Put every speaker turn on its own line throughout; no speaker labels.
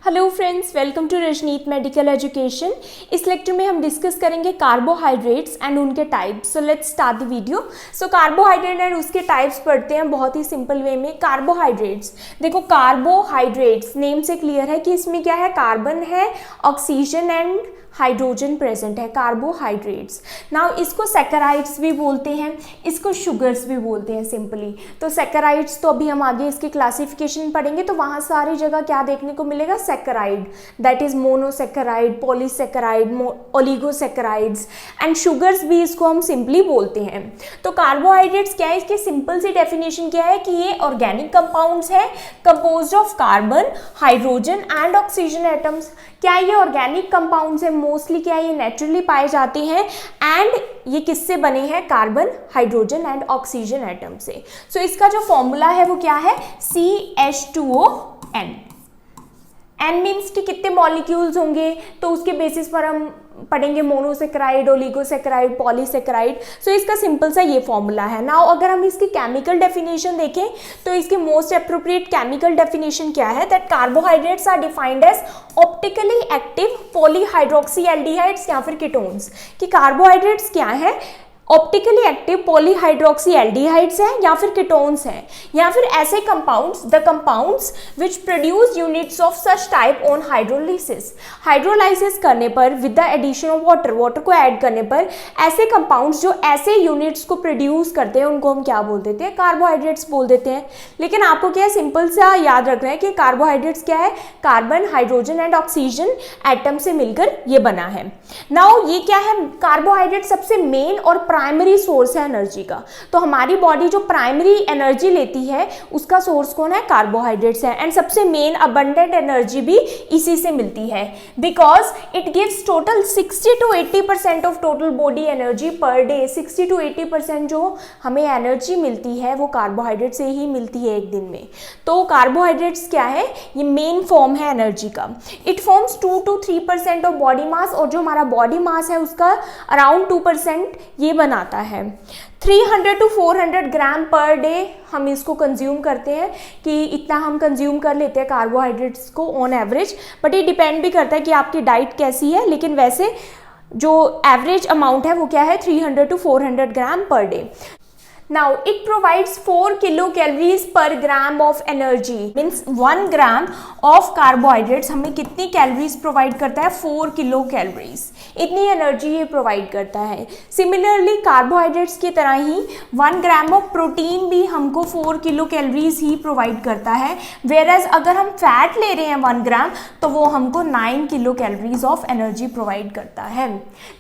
Hello friends, welcome to Rajneet medical education. इस lecture में हम डिस्कस करेंगे कार्बोहाइड्रेट्स एंड उनके types. So let's start the video. So carbohydrate and उसके types पढ़ते हैं बहुत ही सिंपल वे में। कार्बोहाइड्रेट्स, देखो कार्बोहाइड्रेट्स नेम से क्लियर है कि इसमें क्या है, कार्बन है, ऑक्सीजन एंड हाइड्रोजन प्रेजेंट है, कार्बोहाइड्रेट्स। नाउ इसको सैकराइड्स भी बोलते हैं, इसको शुगर्स भी बोलते हैं सिंपली। तो सैकराइड्स तो अभी हम आगे इसकी क्लासिफिकेशन पढ़ेंगे तो वहाँ सारी जगह क्या देखने को मिलेगा, saccharide, that is monosaccharide, polysaccharide, oligosaccharides and sugars भी इसको हम सिंपली बोलते हैं। तो कार्बोहाइड्रेट्स क्या है, इसकी सिंपल सी डेफिनेशन क्या है कि ये ऑर्गेनिक कंपाउंड्स है composed of carbon, hydrogen and oxygen atoms. क्या ये ऑर्गेनिक कंपाउंड्स है, मोस्टली क्या ये नेचुरली पाए जाते हैं एंड ये किससे बने हैं, carbon, hydrogen and oxygen atom से। सो इसका जो फॉर्मूला है वो क्या है, CH2ON। N मीन्स कि कितने मॉलिक्यूल्स होंगे, तो उसके बेसिस पर हम पढ़ेंगे मोनोसैकराइड, ओलिगोसैकराइड, पॉलीसैकराइड। सो इसका सिंपल सा ये फॉर्मूला है। नाउ अगर हम इसकी केमिकल डेफिनेशन देखें तो इसकी मोस्ट अप्रोप्रिएट केमिकल डेफिनेशन क्या है, that carbohydrates are defined as optically active polyhydroxy aldehydes या फिर कीटोन्स। कि कार्बोहाइड्रेट्स क्या है, ऑप्टिकली एक्टिव पॉलीहाइड्रोक्सी एल्डिहाइड्स हैं या फिर कीटोन्स हैं, या फिर ऐसे compounds, the compounds which produce units of such type on hydrolysis. Hydrolysis करने पर with the addition of water, water को ऐड करने पर ऐसे कंपाउंड्स जो ऐसे यूनिट्स को प्रोड्यूस करते हैं उनको हम क्या बोल देते हैं, कार्बोहाइड्रेट्स बोल देते हैं। लेकिन आपको क्या है, सिंपल सा याद रखना है कि कार्बोहाइड्रेट्स क्या है, carbon, hydrogen and oxygen atom से मिलकर ये बना है। नाउ ये क्या है, कार्बोहाइड्रेट सबसे मेन और प्राइमरी सोर्स है एनर्जी का। तो हमारी बॉडी जो प्राइमरी एनर्जी लेती है उसका सोर्स कौन है, कार्बोहाइड्रेट्स है। एंड सबसे मेन अबंडेंट एनर्जी भी इसी से मिलती है, because it gives total 60 to 80% of total body energy per day. 60 to 80% जो हमें एनर्जी मिलती है वो कार्बोहाइड्रेट से ही मिलती है एक दिन में। तो कार्बोहाइड्रेट्स क्या है, ये मेन फॉर्म है एनर्जी का। It forms 2 to 3% of body mass, और जो हमारा बॉडी मास है उसका अराउंड 2% ये बनाता है। 300 to 400 ग्राम पर डे हम इसको कंज्यूम करते हैं, कि इतना हम कंज्यूम कर लेते हैं कार्बोहाइड्रेट्स को ऑन एवरेज। बट ये डिपेंड भी करता है कि आपकी डाइट कैसी है, लेकिन वैसे जो एवरेज अमाउंट है वो क्या है, 300 to 400 gram per day. Now it provides 4 kilocalories per gram of energy, means 1 gram of carbohydrates हमें कितनी कैलोरीज प्रोवाइड करता है, 4 किलो कैलोरीज, इतनी एनर्जी ये प्रोवाइड करता है। सिमिलरली कार्बोहाइड्रेट्स की तरह ही 1 ग्राम ऑफ प्रोटीन भी हमको 4 किलो कैलोरीज ही प्रोवाइड करता है। वेयरएज अगर हम फैट ले रहे हैं 1 ग्राम तो वो हमको 9 kilo calories of energy provide करता है।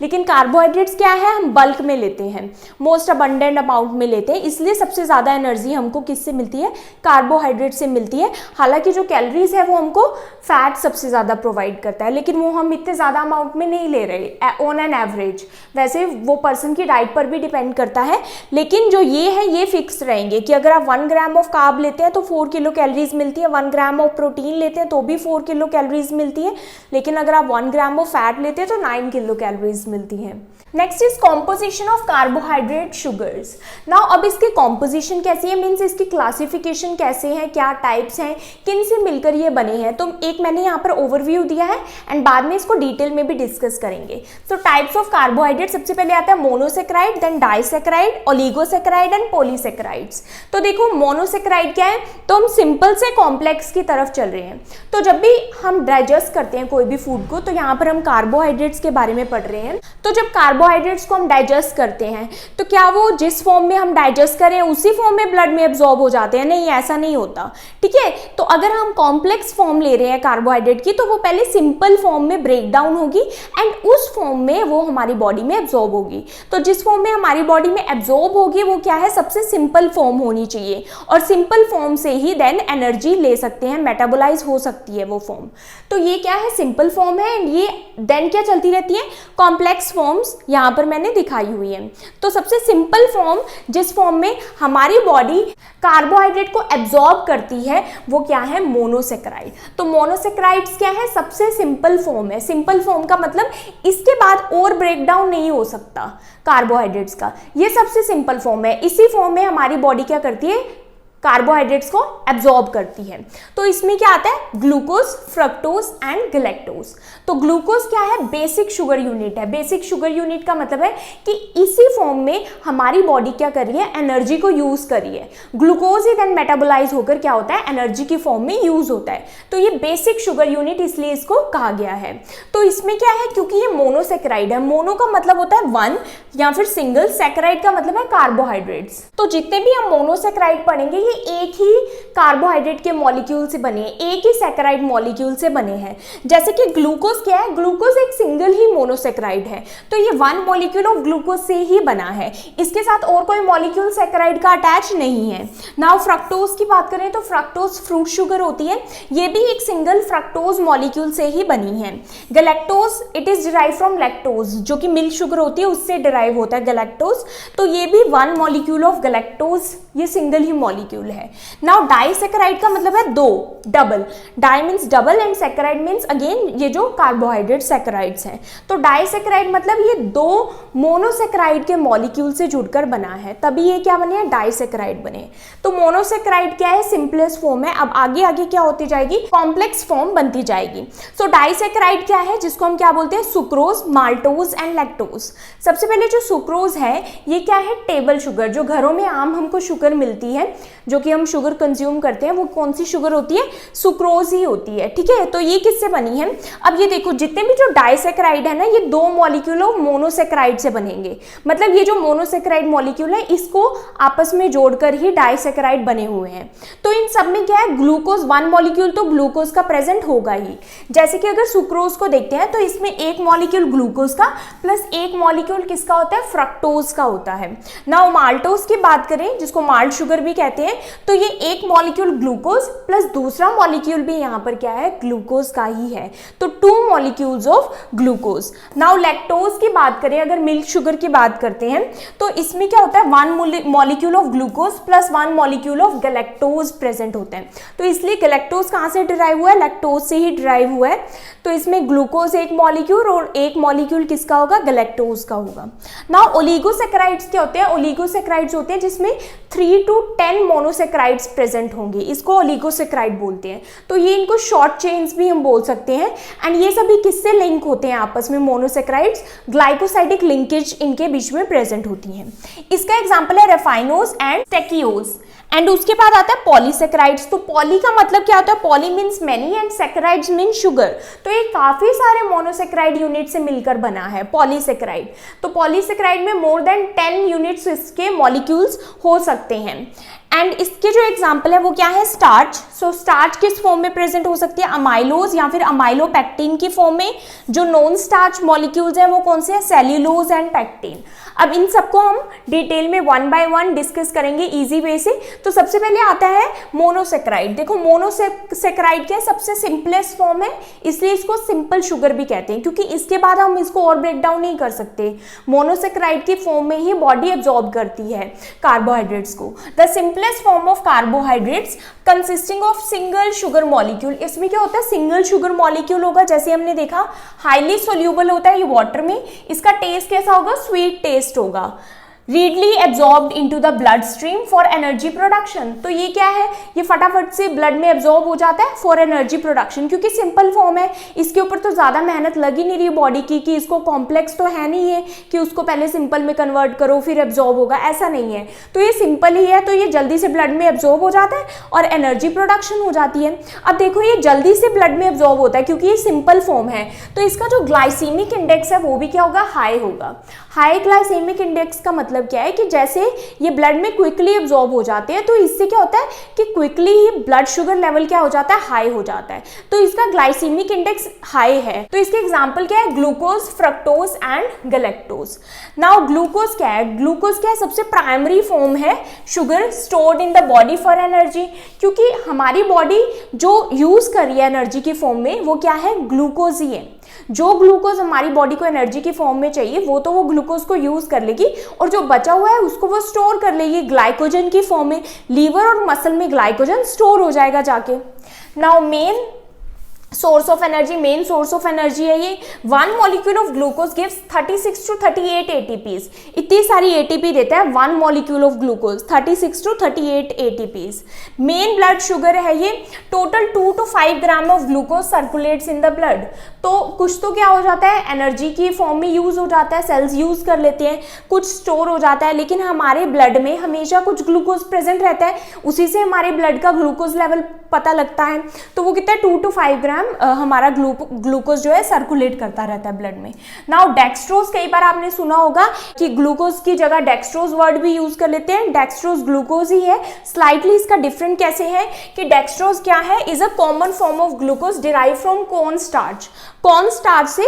लेकिन कार्बोहाइड्रेट्स क्या है, हम बल्क में लेते हैं, मोस्ट अबंडेंट अमाउंट में लेते हैं, इसलिए सबसे ज़्यादा एनर्जी हमको किससे मिलती है, कार्बोहाइड्रेट से मिलती है। हालांकि जो कैलोरीज है वो हमको फैट सबसे ज़्यादा प्रोवाइड करता है, लेकिन वो हम इतने ज़्यादा अमाउंट में नहीं ले रहे ऑन एन एवरेज। वैसे वो पर्सन की डाइट पर भी डिपेंड करता है, लेकिन जो ये है ये फिक्स रहेंगे कि अगर आप 1 ग्राम ऑफ कार्ब लेते हैं तो 4 किलो कैलोरीज मिलती है, 1 ग्राम ऑफ प्रोटीन लेते हैं तो भी 4 किलो कैलोरीज मिलती है, लेकिन अगर आप 1 ग्राम ऑफ फैट लेते हैं तो 9 किलो कैलोरीज मिलती है। Next is composition of carbohydrate sugars. Now अब इसकी कॉम्पोजिशन कैसी है, मीन्स इसकी क्लासिफिकेशन कैसे है, क्या टाइप्स हैं, किन से मिलकर ये बने हैं। तो एक मैंने यहाँ पर ओवरव्यू दिया है एंड बाद में इसको डिटेल में भी डिस्कस करेंगे। तो टाइप्स ऑफ कार्बोहाइड्रेट, सबसे पहले आता है monosaccharide, then disaccharide, oligosaccharide and polysaccharides. तो देखो मोनोसैकराइड क्या है, तो हम सिंपल से कॉम्प्लेक्स की तरफ चल रहे हैं। तो जब भी हम डाइजेस्ट करते हैं कोई भी फूड को, तो यहाँ पर हम कार्बोहाइड्रेट्स के बारे में पढ़ रहे हैं। तो जब कार्बोहाइड्रेट्स को हम डाइजेस्ट करते हैं तो क्या वो जिस फॉर्म में हम डाइजेस्ट करें उसी फॉर्म में ब्लड में एब्जॉर्ब हो जाते हैं, नहीं, ऐसा नहीं होता। ठीक है, तो अगर हम कॉम्प्लेक्स फॉर्म ले रहे हैं कार्बोहाइड्रेट की तो वो पहले सिंपल फॉर्म में ब्रेक डाउन होगी एंड उस फॉर्म में वो हमारी बॉडी में एब्जॉर्ब होगी। तो जिस फॉर्म में हमारी बॉडी में एब्जॉर्ब होगी वो क्या है, सबसे सिंपल फॉर्म होनी चाहिए, और सिंपल फॉर्म से ही देन एनर्जी ले सकते हैं, मेटाबोलाइज हो सकती है वो फॉर्म। तो ये क्या है, सिंपल फॉर्म है, एंड ये देन क्या चलती रहती है, कॉम्प्लेक्स फॉर्म्स यहाँ पर मैंने दिखाई हुई है। तो सबसे सिंपल फॉर्म जिस फॉर्म में हमारी बॉडी कार्बोहाइड्रेट को एब्जॉर्ब करती है वो क्या है, मोनोसैकराइड। तो मोनोसैकराइड्स क्या है, सबसे सिंपल फॉर्म है। सिंपल फॉर्म का मतलब इसके बाद और ब्रेकडाउन नहीं हो सकता कार्बोहाइड्रेट्स का, ये सबसे सिंपल फॉर्म है। इसी फॉर्म में हमारी बॉडी क्या करती है, कार्बोहाइड्रेट्स को एब्जॉर्ब करती है। तो इसमें क्या आता है, ग्लूकोज, फ्रक्टोज एंड गैलेक्टोज। तो ग्लूकोज क्या है, बेसिक शुगर यूनिट है। बेसिक शुगर यूनिट का मतलब है कि इसी फॉर्म में हमारी बॉडी क्या कर रही है, एनर्जी को यूज कर रही है। ग्लूकोज ही देन मेटाबोलाइज होकर क्या होता है, एनर्जी की फॉर्म में यूज होता है। तो ये बेसिक शुगर यूनिट इसलिए इसको कहा गया है। तो इसमें क्या है, क्योंकि ये मोनोसेक्राइड है, मोनो का मतलब होता है वन या फिर सिंगल, सेक्राइड का मतलब है कार्बोहाइड्रेट्स। तो जितने भी हम मोनोसेक्राइड पढ़ेंगे ये एक ही कार्बोहाइड्रेट के मॉलिक्यूल से बने हैं, एक ही सेक्राइड मॉलिक्यूल से बने हैं। जैसे कि ग्लूकोज क्या है, ग्लूकोज एक सिंगल ही मोनोसेक्राइड है, तो ये वन मॉलिक्यूल ऑफ ग्लूकोज से ही बना है, इसके साथ और कोई मॉलिक्यूल सेक्राइड का अटैच नहीं है। नाउ फ्रक्टोज की बात करें तो फ्रक्टोज फ्रूट शुगर होती है, ये भी एक सिंगल फ्रक्टोज मॉलिक्यूल से ही बनी है। Galactose it is derive from lactose, जो कि मिल्क शुगर होती है उससे डिराइव होता है गैलेक्टोज, तो ये भी वन मॉलिक्यूल ऑफ गैलेक्टोज, ये सिंगल ही मॉलिक्यूल है। नाउ डाइसेक्राइड का मतलब है दो, double, di means double and saccharide means again ये जो कार्बोहाइड्रेट सेक्राइड्स हैं। तो डाइसेक्राइड मतलब ये दो मोनोसेक्राइड के मॉलिक्यूल से जुड़कर बना है, तभी ये क्या बने, डाइसेक्राइड बने। तो मोनोसेक्राइड क्या है, सिंपलेस्ट फॉर्म है, अब आगे आगे क्या होती जाएगी, कॉम्प्लेक्स फॉर्म बनती जाएगी। सो डाइसेक्राइड क्या है, जिसको हम क्या बोलते हैं, सुक्रोज, माल्टोज एंड लैक्टोज। सबसे पहले जो सुक्रोज है ये क्या है, टेबल शुगर, जो घरों में आम हमको शुगर मिलती है, जो कि हम शुगर कंज्यूम करते हैं, वो कौन सी शुगर होती है, सुक्रोज ही होती है, ठीक है। तो ये किससे बनी है, अब ये देखो जितने भी जो डाइसेक्राइड है ना, ये दो मॉलिक्यूल ऑफ मोनोसेक्राइड से बनेंगे, मतलब ये जो मोनोसेक्राइड मॉलिक्यूल है इसको आपस में जोड़कर ही डाइसेक्राइड बने हुए हैं। तो इन सब में क्या है, ग्लूकोज, वन मॉलिक्यूल तो ग्लूकोज का प्रेजेंट होगा ही। जैसे कि अगर सुक्रोज को देखते हैं तो इसमें एक मॉलिक्यूल ग्लूकोज का प्लस एक मॉलिक्यूल किसका होता है, फ्रक्टोज का होता है। नाउ माल्टोज की बात करें, जिसको माल्ट शुगर भी कहते हैं, तो ये एक मॉलिक्यूल ग्लूकोज प्लस दूसरा मॉलिक्यूल भी यहाँ पर क्या है, ग्लूकोज का ही है, तो two molecules of glucose. Now lactose की बात करें, अगर मिल्क शुगर की बात करते हैं तो इसमें क्या होता है, one molecule of glucose plus one molecule of galactose present होते हैं। तो इसलिए गैलेक्टोज कहाँ से डिराइव हुआ है, लैक्टोज से ही डिराइव हुआ है। तो इसमें ग्लूकोज एक मॉलिक्यूल और एक मॉलिक्यूल किसका होगा, गैलेक्टोज का होगा। नाउ ओलिगोसेक्राइड्स क्या होते हैं, ओलिगोसेक्राइड्स होते हैं जिसमें 3 to 10 मोनोसेक्राइड्स प्रेजेंट होंगे, इसको ओलिगोसेक्राइड बोलते हैं। तो ये इनको शॉर्ट चेन्स भी हम बोल सकते हैं। एंड ये सभी किससे लिंक होते हैं आपस में, मोनोसेक्राइड्स, ग्लाइकोसाइडिक लिंकेज इनके बीच में प्रेजेंट होती है। इसका एग्जांपल है रेफाइनोज एंड टेकियोज। एंड उसके बाद आता है पॉलीसेक्राइड्स। तो पॉली का मतलब क्या होता है, poly means many and saccharides mean sugar. तो ये काफी सारे मोनोसेक्राइड यूनिट से मिलकर बना है पॉलीसेक्राइड। तो पॉलीसेक्राइड में मोर देन 10 यूनिट्स इसके मॉलिक्यूल्स हो सकते हैं। एंड इसके जो एग्जाम्पल है वो क्या है, स्टार्च। सो स्टार्च किस फॉर्म में प्रेजेंट हो सकती है, अमाइलोज या फिर अमाइलोपेक्टिन की फॉर्म में। जो नॉन स्टार्च मॉलिक्यूल्स हैं वो कौन से हैं, सेल्यूलोज एंड पेक्टिन। अब इन सबको हम डिटेल में वन बाय वन डिस्कस करेंगे इजी वे से। तो सबसे पहले आता है मोनोसेक्राइड। देखो मोनोसेक्राइड क्या है, सबसे सिंपलेस्ट फॉर्म है, इसलिए इसको सिंपल शुगर भी कहते हैं, क्योंकि इसके बाद हम इसको और ब्रेक डाउन नहीं कर सकते। मोनोसेक्राइड की फॉर्म में ही बॉडी एब्जॉर्ब करती है कार्बोहाइड्रेट्स को। The simplest form of carbohydrates consisting of single sugar molecule. इसमें क्या होता है, सिंगल शुगर मॉलिक्यूल होगा, जैसे हमने देखा हाईली सोल्यूबल होता है ये वाटर में। इसका टेस्ट कैसा होगा, स्वीट टेस्ट होगा। Readily absorbed into the blood stream for energy production. तो ये क्या है, ये फटाफट से ब्लड में एब्जॉर्ब हो जाता है फॉर एनर्जी प्रोडक्शन, क्योंकि सिंपल फॉर्म है, इसके ऊपर तो ज़्यादा मेहनत लग ही नहीं रही बॉडी की कि इसको कॉम्प्लेक्स तो है नहीं है कि उसको पहले सिंपल में कन्वर्ट करो फिर एब्जॉर्ब होगा, ऐसा नहीं है। तो ये सिंपल ही है, तो ये जल्दी से ब्लड में एब्जॉर्ब हो जाता है और एनर्जी प्रोडक्शन हो जाती है। अब देखो ये जल्दी से ब्लड में एब्जॉर्ब होता है क्योंकि ये सिंपल फॉर्म है, तो इसका जो ग्लाइसीमिक इंडेक्स है वो भी क्या होगा, हाई होगा। हाई ग्लाइसेमिक इंडेक्स का मतलब क्या है कि जैसे ये ब्लड में क्विकली एब्जॉर्ब हो जाते हैं, तो इससे क्या होता है कि क्विकली ही ब्लड शुगर लेवल क्या हो जाता है, हाई हो जाता है, तो इसका ग्लाइसेमिक इंडेक्स हाई है। तो इसके एग्जांपल क्या है, glucose, fructose and galactose. Now glucose क्या है, ग्लूकोज क्या है, सबसे प्राइमरी फॉर्म है sugar stored in the body for energy, क्योंकि हमारी बॉडी जो यूज कर रही है एनर्जी की फॉर्म में वो क्या है, ग्लूकोज ही है। जो ग्लूकोज हमारी बॉडी को एनर्जी की फॉर्म में चाहिए वो तो वो ग्लूकोज को यूज कर लेगी, और जो बचा हुआ है उसको वो स्टोर कर लेगी ग्लाइकोजन की फॉर्म में। लीवर और मसल में ग्लाइकोजन स्टोर हो जाएगा जाके। Now main source of energy, main source of energy है ये। 1 molecule of glucose gives 36 to 38 ATPs। इतनी सारी ATP देता है 1 molecule of glucose, 36 to 38 ATPs। Main blood sugar है ये। Total 2 to 5 gram of glucose circulates in the blood. तो कुछ तो क्या हो जाता है, एनर्जी की फॉर्म में यूज हो जाता है, सेल्स यूज कर लेते हैं, कुछ स्टोर हो जाता है, लेकिन हमारे ब्लड में हमेशा कुछ ग्लूकोज प्रेजेंट रहता है, उसी से हमारे ब्लड का ग्लूकोज लेवल पता लगता है। तो वो कितना है, 2 to 5 ग्राम हमारा ग्लूकोज जो है सर्कुलेट करता रहता है ब्लड में। नाउ डेक्सट्रोज, कई बार आपने सुना होगा कि ग्लूकोज की जगह डेक्सट्रोज वर्ड भी यूज कर लेते हैं। डेक्सट्रोज ग्लूकोज ही है, स्लाइटली इसका डिफरेंट कैसे है कि डेक्सट्रोज क्या है, is a common form of glucose derive from corn starch. Corn starch से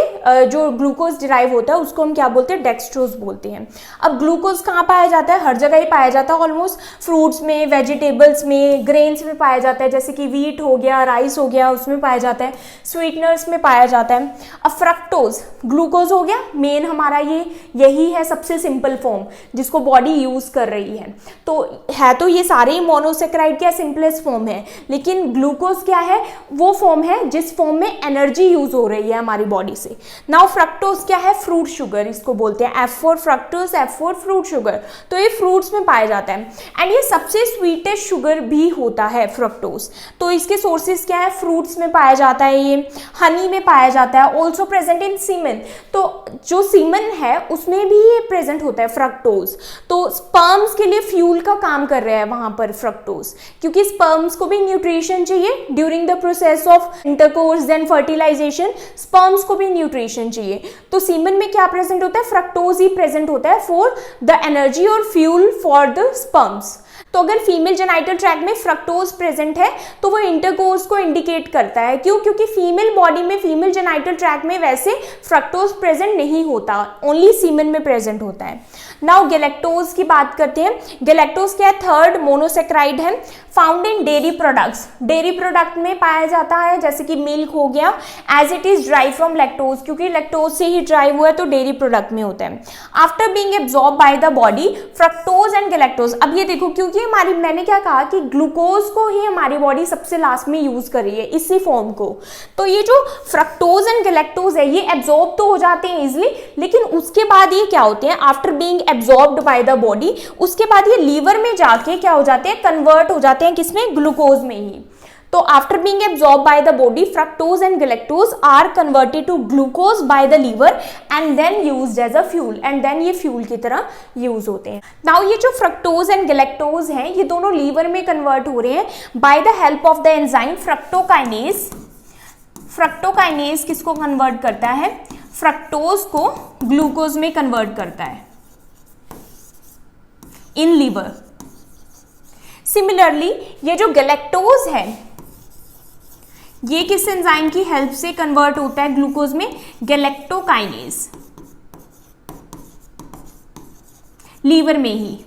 जो ग्लूकोज डिराइव होता है उसको हम क्या बोलते हैं, डेक्सट्रोज बोलते हैं। अब ग्लूकोज कहाँ पाया जाता है, हर जगह ही पाया जाता है ऑलमोस्ट, फ्रूट्स में, वेजिटेबल्स में, ग्रेन्स में पाया जाता है, जैसे कि व्हीट हो गया, राइस हो गया, उसमें पाया जाता है, स्वीटनर्स में पाया जाता है। अब फ्रक्टोज ग्लूकोज हो गया, मेन हमारा यही है सबसे सिंपल फॉर्म जिसको बॉडी यूज कर रही है। तो ये सारे मोनोसेक्राइड क्या सिंपलेस्ट फॉर्म है, लेकिन ग्लूकोज क्या है, वो फॉर्म है जिस फॉर्म में एनर्जी यूज हो रही है हमारी बॉडी से। नाउ फ्रक्टोज क्या है, फ्रूट शुगर इसको बोलते हैं, F4 fructose, F4 fruit sugar. तो ये फ्रूट्स में पाया जाता है एंड ये सबसे स्वीटेस्ट शुगर भी होता है फ्रक्टोज। तो इसके सोर्सेज क्या है, फ्रूट्स में पाया जाता है, ये हनी में पाया जाता है, ऑल्सो प्रेजेंट इन सीमेन। तो जो सीमन है उसमें भी ये प्रेजेंट होता है फ्रक्टोज। तो स्पर्म्स के लिए फ्यूल का काम कर रहा है वहां पर फ्रक्टोज, क्योंकि स्पर्म्स को भी न्यूट्रिशन चाहिए during the process of intercourse then fertilization, sperms को भी न्यूट्रिशन चाहिए। तो सीमन में क्या प्रेजेंट होता है, फ्रक्टोज ही प्रेजेंट होता है फॉर द एनर्जी और फ्यूल फॉर द स्पर्म्स। तो अगर फीमेल जेनाइटल ट्रैक्ट में फ्रक्टोज प्रेजेंट है तो वो इंटरकोर्स को इंडिकेट करता है। क्यों, क्योंकि फीमेल बॉडी में, फीमेल जेनाइटल ट्रैक्ट में वैसे फ्रक्टोज प्रेजेंट नहीं होता, ओनली सीमेन में प्रेजेंट होता है। नाउ गैलेक्टोज की बात करते हैं। गैलेक्टोज क्या है, थर्ड मोनोसेक्राइड है, found in dairy products. Dairy product में पाया जाता है, जैसे कि मिल्क हो गया, as it is derived from lactose, क्योंकि लैक्टोज से ही ड्राइव हुआ है तो डेयरी प्रोडक्ट में होता है। After being absorb by the body, fructose and galactose. अब ये देखो, क्योंकि हमारी, मैंने क्या कहा कि ग्लूकोज को ही हमारी बॉडी सबसे लास्ट में यूज कर रही है, इसी फॉर्म को। तो ये जो फ्रक्टोज एंड गैलेक्टोज है ये एब्जॉर्ब तो हो जाते हैं इजिली, लेकिन उसके बाद ये क्या होते हैं, after being absorbed bye the body, उसके बाद ये लीवर में जाके क्या हो जाते हैं, कन्वर्ट हो जाते हैं किसमें, ग्लूकोज में ही। तो after being absorb by the body, fructose and galactose are converted to glucose by the liver and then used as a fuel, and then ये फ्यूल की तरह यूज होते हैं। नाउ ये जो फ्रक्टोज एंड गैलेक्टोज हैं ये दोनों लीवर में कन्वर्ट हो रहे हैं by the help of the enzyme fructokinase. Fructokinase किसको कन्वर्ट करता है, फ्रक्टोज को ग्लूकोज में कन्वर्ट करता है इन लीवर। सिमिलरली ये जो गैलेक्टोज है ये किस एंजाइम की हेल्प से कन्वर्ट होता है ग्लूकोज में, गैलेक्टोकाइनेज, लीवर में ही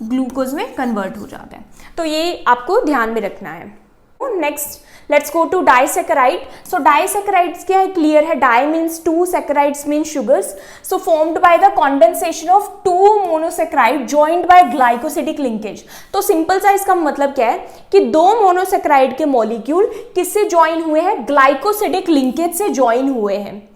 ग्लूकोज में कन्वर्ट हो जाता है। तो ये आपको ध्यान में रखना है। Next let's go to disaccharide. So disaccharides क्या है, क्लियर है, di means two, saccharides mean sugars. So formed by the condensation of two monosaccharide joined by glycosidic linkage. तो सिंपल सा इसका मतलब क्या है कि दो मोनोसैकेराइड के मॉलिक्यूल किससे ज्वाइन हुए हैं, ग्लाइकोसिडिक लिंकेज से ज्वाइन हुए हैं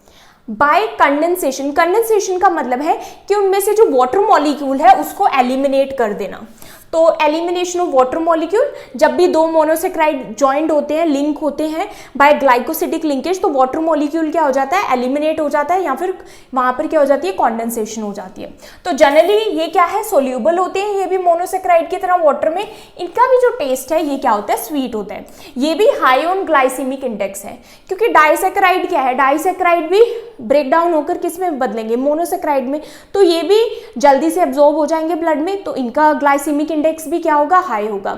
बाय कंडेंसेशन। कंडेंसेशन का मतलब है कि उनमें से जो वाटर मॉलिक्यूल है उसको एलिमिनेट कर देना। तो एलिमिनेशन ऑफ वाटर मॉलिक्यूल, जब भी दो मोनोसैकेराइड जॉइंट होते हैं, लिंक होते हैं बाय ग्लाइकोसिडिक लिंकेज, तो वाटर मॉलिक्यूल क्या हो जाता है, एलिमिनेट हो जाता है, या फिर वहां पर क्या हो जाती है, कंडेंसेशन हो जाती है। तो जनरली ये क्या है, सोल्यूबल होते हैं ये भी मोनोसैकेराइड की तरह वाटर में। इनका भी जो टेस्ट है ये क्या होता है, स्वीट होता है। ये भी हाई ऑन ग्लाइसेमिक इंडेक्स है, क्योंकि डाइसैकेराइड क्या है, डाइसैकेराइड भी ब्रेक डाउन होकर किस में बदलेंगे, मोनोसैकेराइड में। तो ये भी जल्दी से एब्जॉर्ब हो जाएंगे ब्लड में, तो इनका ग्लाइसेमिक इंडेक्स भी क्या होगा, हाई होगा।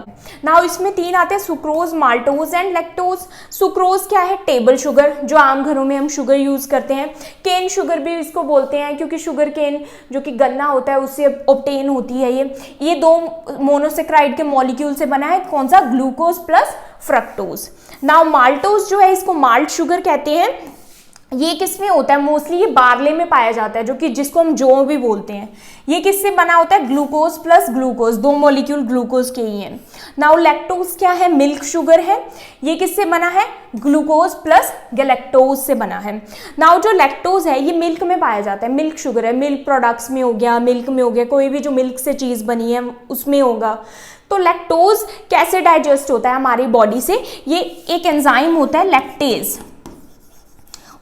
नाउ इसमें तीन आते हैं, sucrose, maltose and lactose. Sucrose क्या है, टेबल शुगर, जो आम घरों में हम शुगर यूज करते हैं। केन शुगर भी इसको बोलते हैं, क्योंकि शुगर केन जो कि गन्ना होता है उससे ऑब्टेन होती है। ये दो मोनोसैकेराइड के मॉलिक्यूल से बना है, कौन सा, glucose plus fructose. Now maltose जो है इसको माल्ट शुगर कहते हैं। ये किस में होता है, मोस्टली ये बार्ले में पाया जाता है, जो कि जिसको हम जौ भी बोलते हैं। ये किससे बना होता है, ग्लूकोज प्लस ग्लूकोज, दो मॉलिक्यूल ग्लूकोज के ही हैं। नाउ लैक्टोज क्या है? मिल्क शुगर है। ये किससे बना है? ग्लूकोज प्लस गैलेक्टोज से बना है। नाउ जो लैक्टोज है ये मिल्क में पाया जाता है, मिल्क शुगर है, मिल्क प्रोडक्ट्स में हो गया, मिल्क में हो गया, कोई भी जो मिल्क से चीज़ बनी है उसमें होगा। तो लैक्टोज कैसे डाइजेस्ट होता है हमारी बॉडी से? ये एक एंजाइम होता है लैक्टेज,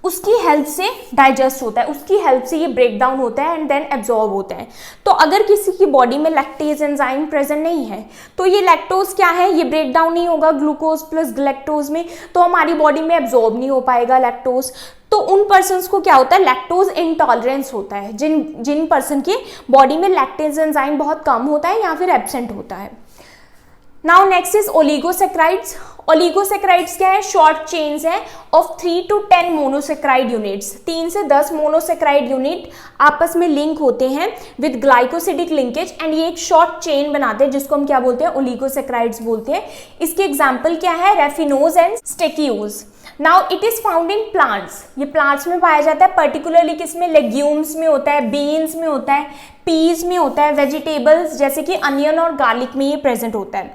उसकी हेल्प से डाइजेस्ट होता है, उसकी हेल्प से ये ब्रेक डाउन होता है एंड देन एब्जॉर्ब होता है। तो अगर किसी की बॉडी में लैक्टेज एंजाइम प्रेजेंट नहीं है तो ये लैक्टोज क्या है? ये ब्रेक डाउन नहीं होगा ग्लूकोज प्लस गैलेक्टोज में, तो हमारी बॉडी में एब्जॉर्ब नहीं हो पाएगा लैक्टोज। तो उन पर्सन्स को क्या होता है? लैक्टोज इंटॉलरेंस होता है, जिन पर्सन के बॉडी में लैक्टेज एंजाइम बहुत कम होता है या फिर एब्सेंट होता है। Now next is oligosaccharides. Oligosaccharides क्या है? शॉर्ट चेन्स है ऑफ 3 to 10 मोनोसैकेराइड यूनिट्स। 3 से 10 मोनोसैकेराइड यूनिट आपस में लिंक होते हैं विद ग्लाइकोसिडिक लिंकेज एंड ये एक शॉर्ट चेन बनाते हैं जिसको हम क्या बोलते हैं? ओलिगोसैकेराइड्स बोलते हैं। इसके एग्जाम्पल क्या है? Raffinose and stachyose. Now it is found in plants. ये प्लांट्स में पाया जाता है, पर्टिकुलरली किसमें? लेग्यूम्स में होता है, बीन्स में होता है, पीज में होता है, वेजिटेबल्स जैसे कि अनियन और गार्लिक में ये प्रेजेंट होता है।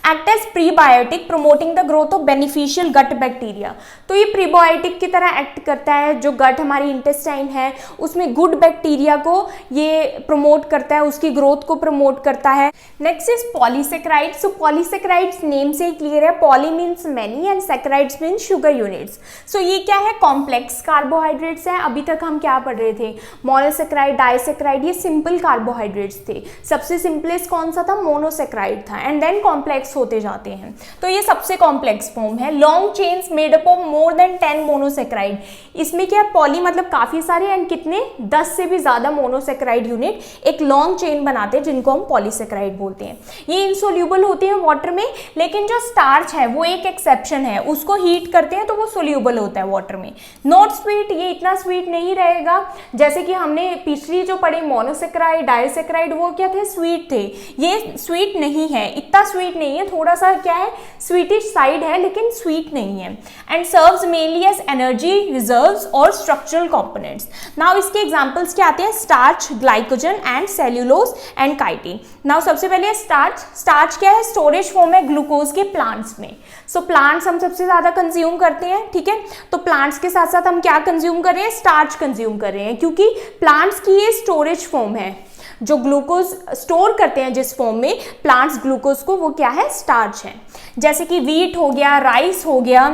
Act as prebiotic promoting the growth of beneficial gut bacteria. तो ये प्रीबायोटिक की तरह एक्ट करता है, जो गट हमारी इंटेस्टाइन है उसमें गुड बैक्टीरिया को ये प्रमोट करता है, उसकी ग्रोथ को प्रमोट करता है। Next is polysaccharides. So polysaccharides name से ही क्लियर है, poly means many and saccharides means sugar units. So ये क्या है? कॉम्प्लेक्स कार्बोहाइड्रेट्स है। अभी तक हम क्या पढ़ रहे थे? मोनोसैकेराइड, डाइसैकेराइड, ये सिंपल कार्बोहाइड्रेट्स थे। सबसे सिंपलेस्ट कौन सा था? मोनोसैकेराइड था एंड देन कॉम्प्लेक्स होते जाते हैं। तो ये सबसे कॉम्प्लेक्स फॉर्म है। Long chains made up of more than 10 monosaccharide. इसमें क्या? पॉली मतलब काफी सारे एंड कितने? 10 से भी ज्यादा मोनोसैकेराइड यूनिट एक लॉन्ग चेन बनाते हैं जिनको हम पॉलीसैकेराइड बोलते हैं। ये इनसोल्यूबल होते हैं वाटर में, लेकिन जो स्टार्च है वो एक एक्सेप्शन है, उसको हीट करते हैं तो वो सोल्यूबल होता है वाटर में। नॉट स्वीट, ये इतना स्वीट नहीं रहेगा जैसे कि हमने पिछली जो पढ़ी मोनोसैकेराइड, डाइसैकेराइड, वो क्या थे? स्वीट थे। ये स्वीट नहीं है, इतना स्वीट नहीं है, थोड़ा सा क्या है? स्वीटिश साइड है लेकिन स्वीट नहीं है। And serves mainly as energy reserves और स्ट्रक्चरल कंपोनेंट्स। नाउ इसके एग्जांपल्स क्या आते हैं? Starch, glycogen and cellulose and chitin. Now सबसे पहले स्टार्च। स्टार्च क्या है? स्टोरेज फॉर्म है ग्लूकोज के प्लांट्स में। सो प्लांट्स हम सबसे ज्यादा कंज्यूम करते हैं, ठीक है? तो प्लांट्स के साथ साथ हम क्या कंज्यूम कर रहे हैं? स्टार्च कंज्यूम कर रहे हैं, क्योंकि प्लांट्स की ये स्टोरेज फॉर्म है। जो ग्लूकोज स्टोर करते हैं जिस फॉर्म में प्लांट्स ग्लूकोज को, वो क्या है? स्टार्च है। जैसे कि व्हीट हो गया, राइस हो गया,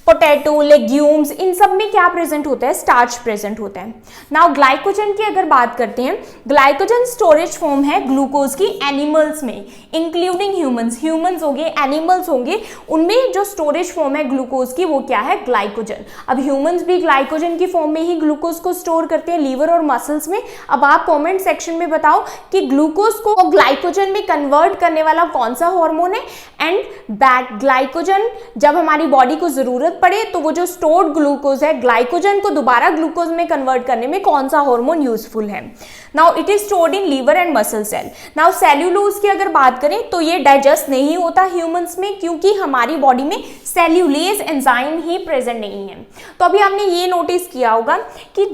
पोटैटो, लेग्यूम्स, इन सब में क्या प्रेजेंट होता है? स्टार्च प्रेजेंट होता है। नाउ ग्लाइकोजन की अगर बात करते हैं, ग्लाइकोजन स्टोरेज फॉर्म है ग्लूकोज की एनिमल्स में, इंक्लूडिंग ह्यूमंस। ह्यूमंस होंगे, एनिमल्स होंगे, उनमें जो स्टोरेज फॉर्म है ग्लूकोज की वो क्या है? ग्लाइकोजन। अब ह्यूमंस भी ग्लाइकोजन की फॉर्म में ही ग्लूकोज को स्टोर करते हैं लीवर और मसल्स में। अब आप कॉमेंट सेक्शन में बताओ कि ग्लूकोज को ग्लाइकोजन में कन्वर्ट करने वाला कौन सा हार्मोन है? एंड बैक ग्लाइकोजन जब हमारी बॉडी को जरूरत पड़े तो वो जो स्टोर्ड ग्लूकोज है, ग्लाइकोजन को दोबारा ग्लूकोज में कन्वर्ट करने में कौन सा हार्मोन यूजफुल है? Now it is stored in liver and muscle cell. Now cellulose की अगर बात करें तो ये डाइजेस्ट नहीं होता ह्यूमंस में, क्योंकि हमारी बॉडी में सेल्यूलेज एंजाइम ही प्रेजेंट नहीं है। तो अभी आपने ये नोटिस किया होगा कि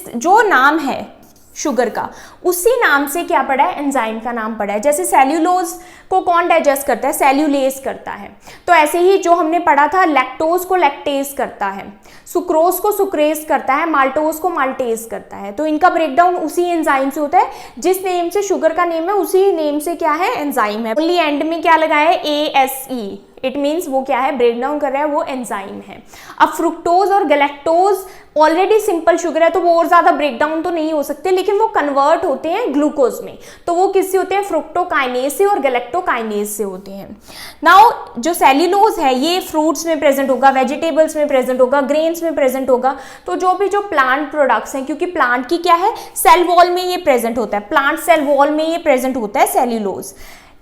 जो नाम है शुगर का, उसी नाम से क्या पड़ा है? एंजाइम का नाम पड़ा है। जैसे सेल्यूलोज को कौन डाइजेस्ट करता है? सेल्यूलेज करता है। तो ऐसे ही जो हमने पढ़ा था, लैक्टोज को लैक्टेज करता है, सुक्रोज को सुक्रेज करता है, माल्टोज को माल्टेज करता है। तो इनका ब्रेकडाउन उसी एंजाइम से होता है। जिस नेम से शुगर का नेम है उसी नेम से क्या है? एंजाइम है। ओनली एंड में क्या लगाया है? ASE। इट मीन्स वो क्या है? ब्रेक डाउन कर रहा है, वो एंजाइम है। अब फ्रुक्टोज और गैलेक्टोज ऑलरेडी सिंपल शुगर है तो वो और ज्यादा ब्रेक डाउन तो नहीं हो सकते, लेकिन वो कन्वर्ट होते हैं ग्लूकोज में। तो वो किससे होते हैं? फ्रुक्टोकाइनेज से और गैलेक्टोकाइनेज से होते हैं। नाउ जो सेल्यूलोज है ये फ्रूट्स में प्रेजेंट होगा, वेजिटेबल्स में प्रेजेंट होगा, ग्रेन्स में प्रेजेंट होगा। तो जो भी जो प्लांट प्रोडक्ट्स हैं, क्योंकि प्लांट की क्या है? सेल वॉल में ये प्रेजेंट होता है, प्लांट सेल वॉल में ये प्रेजेंट होता है cellulose.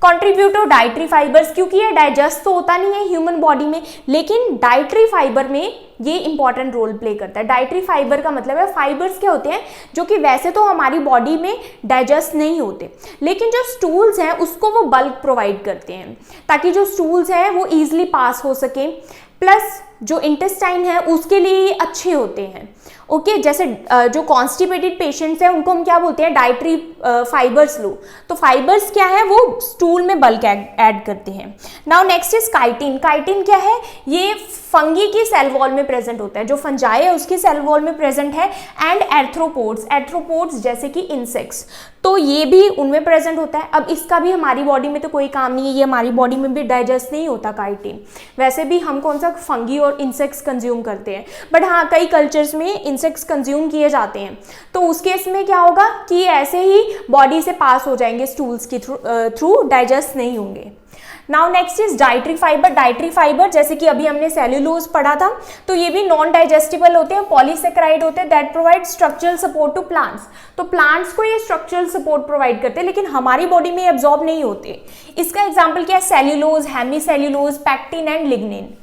Contribute to dietary fibres, क्योंकि ये डाइजेस्ट तो होता नहीं है ह्यूमन बॉडी में, लेकिन डाइटरी फाइबर में ये इंपॉर्टेंट रोल प्ले करता है। डाइटरी फाइबर का मतलब है फाइबर्स क्या होते हैं जो कि वैसे तो हमारी बॉडी में डाइजेस्ट नहीं होते, लेकिन जो स्टूल्स हैं उसको वो बल्क प्रोवाइड करते हैं ताकि जो स्टूल्स हैं वो ईजिली पास हो सके। प्लस जो इंटेस्टाइन है उसके लिए अच्छे होते हैं। ओके जैसे जो कॉन्स्टिपेटेड पेशेंट्स हैं उनको हम क्या बोलते हैं, डाइटरी फाइबर्स लो। तो फाइबर्स क्या है, वो स्टूल में बल्क ऐड करते हैं। Now next is chitin. Chitin क्या है, ये फंगी की सेल वॉल में प्रेजेंट होता है, जो फंजाई है उसकी सेल वॉल में प्रेजेंट है। एंड एर्थ्रोपोड्स, एर्थ्रोपोड्स जैसे कि इंसेक्ट्स, तो ये भी उनमें प्रेजेंट होता है। अब इसका भी हमारी बॉडी में तो कोई काम नहीं है, ये हमारी बॉडी में भी डाइजेस्ट नहीं होता काइटिन। वैसे भी हम कौन सा फंगी और इंसेक्ट्स कंज्यूम करते हैं, बट हाँ कई कल्चर्स में इंसेक्ट्स कंज्यूम किए जाते हैं, तो उस केस में क्या होगा कि ऐसे ही बॉडी से पास हो जाएंगे स्टूल्स की थ्रू, डाइजेस्ट नहीं होंगे। Now next is dietary fibre. Dietary fibre जैसे कि अभी हमने सेल्यूलोज पढ़ा था, तो ये भी नॉन डाइजेस्टिबल होते हैं, पॉलीसेकेराइड होते हैं that provide structural support to plants. तो प्लांट्स को ये स्ट्रक्चरल सपोर्ट प्रोवाइड करते हैं, लेकिन हमारी बॉडी में एब्जॉर्ब नहीं होते। इसका एग्जाम्पल क्या है, cellulose, hemicellulose, pectin and lignin.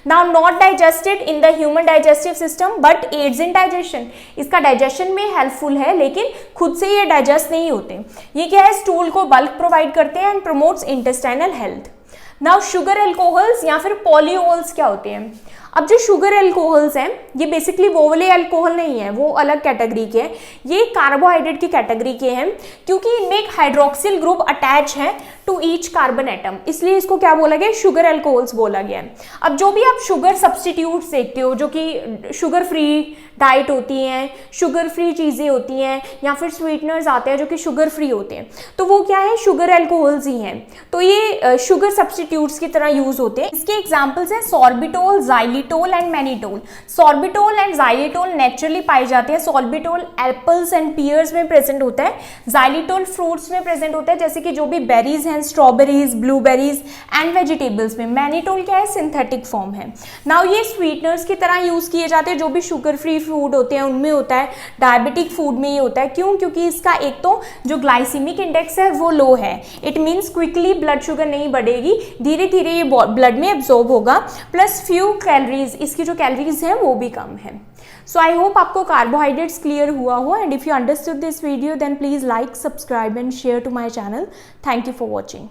Now not digested in the human digestive system but aids in digestion। इसका डाइजेशन में हेल्पफुल है, लेकिन खुद से ये डाइजेस्ट नहीं होते। ये क्या है, स्टूल को बल्क प्रोवाइड करते हैं and promotes intestinal health. Now sugar alcohols या फिर पॉलीओल्स क्या होते हैं। अब जो शुगर एल्कोहल्स हैं ये बेसिकली वो वाले एल्कोहल नहीं है, वो अलग कैटेगरी के हैं, ये कार्बोहाइड्रेट की कैटेगरी के हैं, क्योंकि इनमें एक हाइड्रोक्सिल ग्रुप अटैच है टू ईच कार्बन एटम, इसलिए इसको क्या बोला गया, शुगर एल्कोहल्स बोला गया है। अब जो भी आप शुगर सब्सटीट्यूट्स देखते हो, जो कि शुगर फ्री डाइट होती हैं, शुगर फ्री चीज़ें होती हैं, या फिर स्वीटनर्स आते हैं जो कि शुगर फ्री होते हैं, तो वो क्या है, शुगर एल्कोहल्स ही हैं। तो ये शुगर सब्सटीट्यूट्स की तरह यूज होते हैं। इसके एग्जाम्पल्स हैं sorbitol, xylitol and mannitol. Sorbitol and xylitol naturally पाए जाते हैं। सॉर्बिटोल एप्पल्स एंड पियर्स में प्रेजेंट होता है, जाइलिटोल फ्रूट्स में प्रेजेंट होता है, जैसे कि जो भी बेरीज हैं, स्ट्रॉबेरीज, ब्लूबेरीज एंड वेजिटेबल्स में। मैनिटोल क्या है, सिंथेटिक फॉर्म है। नाउ ये स्वीटनर्स की तरह यूज किए जाते हैं, जो भी शुगर फ्री फूड होते हैं उनमें होता है, डायबिटिक फूड में ये होता है। क्यों, क्योंकि इसका एक तो जो ग्लाइसीमिक इंडेक्स है वो लो है, it means quickly blood sugar नहीं बढ़ेगी, धीरे धीरे ये ब्लड में एब्जॉर्ब होगा, प्लस फ्यू कैलोरीज, इसकी जो कैलोरीज हैं वो भी कम है। सो आई होप आपको कार्बोहाइड्रेट्स क्लियर हुआ हो, and if you understood this video then please like, subscribe and share to my channel. Thank you for watching.